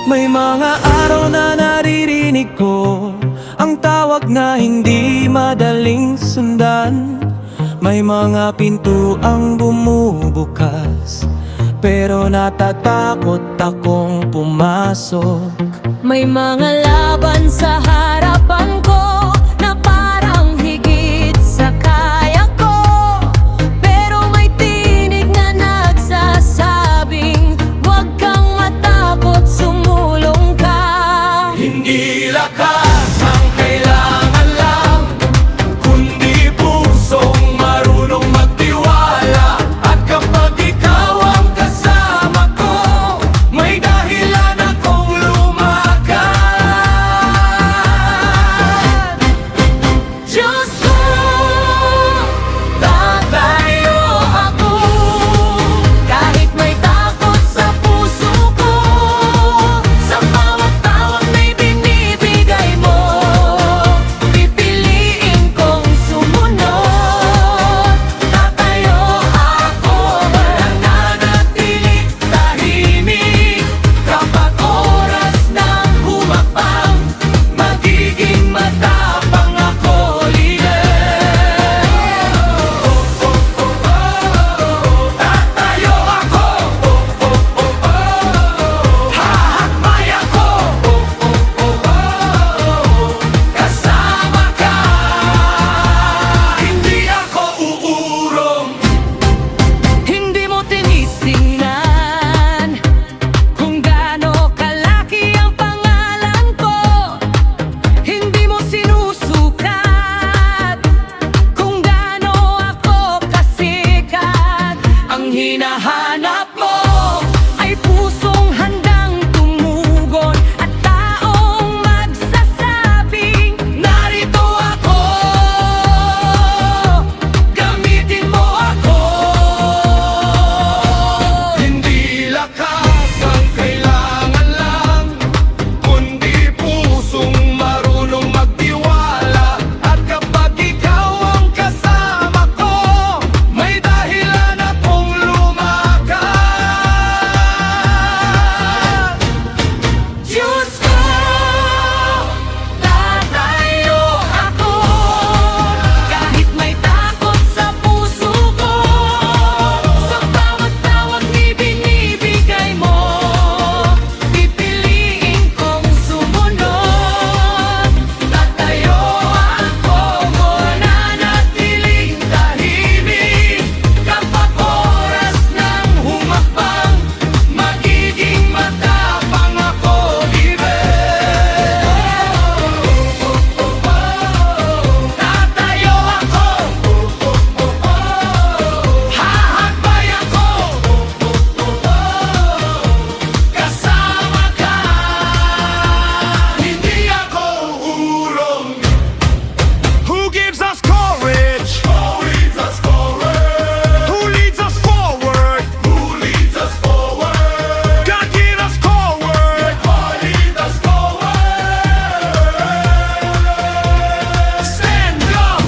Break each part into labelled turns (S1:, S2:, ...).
S1: May mga araw na naririnig ko ang tawag na hindi madaling sundan. May mga pintuang bumubukas, pero natatakot akong pumasok.
S2: May mga laban sa harapan ko na parang higit sa kaya ko, pero may tinig na nagsasabing huwag kang matakot, sumulong ka.
S1: Hindi lakas ang kailangan lang, kundi pusong marunong magtiwala. At kapag ikaw ang kasama ko, may dahilan akong lumakad.
S2: Diyos ko, tatayo ako kahit may takot sa puso ko. Sa bawat tawag na ibinibigay mo, pipiliin kong sumunod. Tatayo ako,
S1: Mananatiling tahimik kapag oras ng humakbang, magiging matapang ako, leader. Tatayo ako, hahakbay ako, kasama ka. Hindi ako uurong.
S2: hindi mo tinitingnan kung gaano kalaki ang pangalan ko. Hindi mo sinusukat kung gaano ako kasikat.
S1: Ang hinahanap mo
S2: Ay pusong handang tumugon at taong magsasabing,
S1: narito ako, gamitin mo ako. Hindi lakas ang kailangan lang, kundi pusong marunong magtiwala. At kapag ikaw ang kasama ko, may dahilan akong lumakad. Diyos ko,
S2: tatayo ako kahit may takot sa puso ko. Sa bawat tawag ibinibigay mo, pipiliin kong sumunod.
S1: tatayo ako, mananatiling tahimik kapag oras ng humakbang, magiging matapang ako, leader. Tatayo ako, hahakbay ako, kasama ka. Hindi ako uurong. Who gives us courage? Who leads us forward? Who leads us forward? Who leads us forward? God give us forward. God lead us forward. Stand up,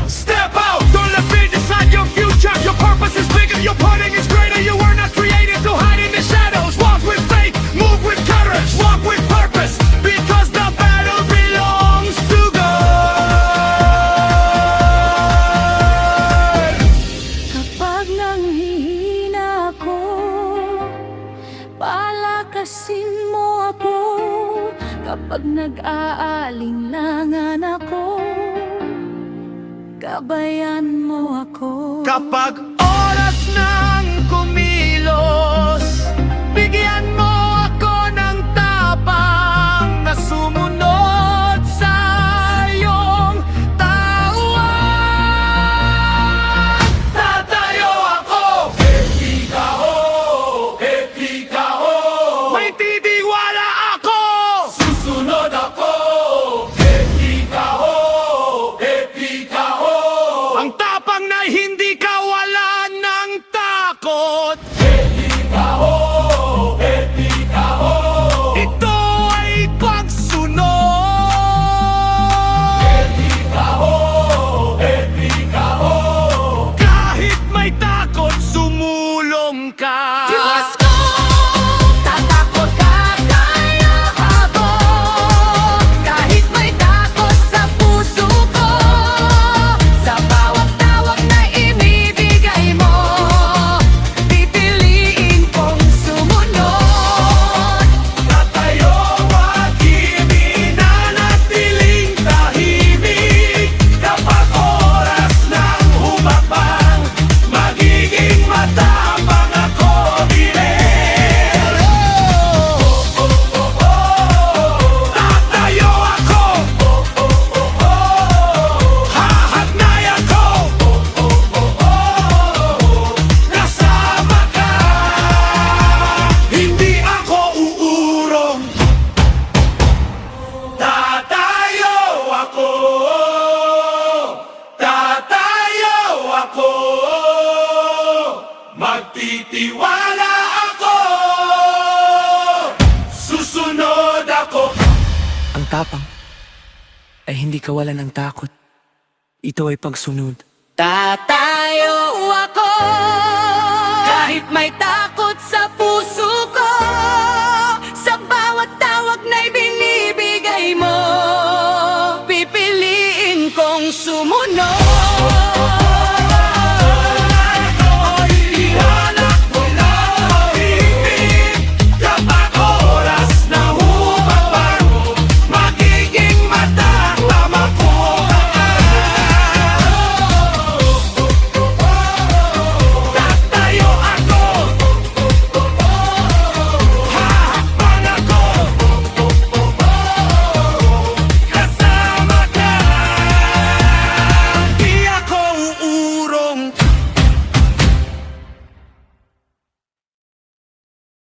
S1: step out. Don't let fear decide your future. Your purpose is bigger. Your calling is greater. You were not created to hide in the shadows. Walk with faith, move with courage, walk with purpose, because the battle belongs to God.
S2: Kapag nanghihina ako, palakasin mo ako. Kapag nag-aalinlangan ako, gabayan mo ako.
S1: Kapag oras ng kumilos, bigyan mo ako ng tapang na sumunod sa iyong tawag. Tatayo ako, epika ho, may titiwala ako, susunod ako, epika ho, ang tapang na hindi kawalan ng
S3: matapang ay hindi kawalan ng takot. Ito ay pagsunod.
S2: Tatayo ako kahit may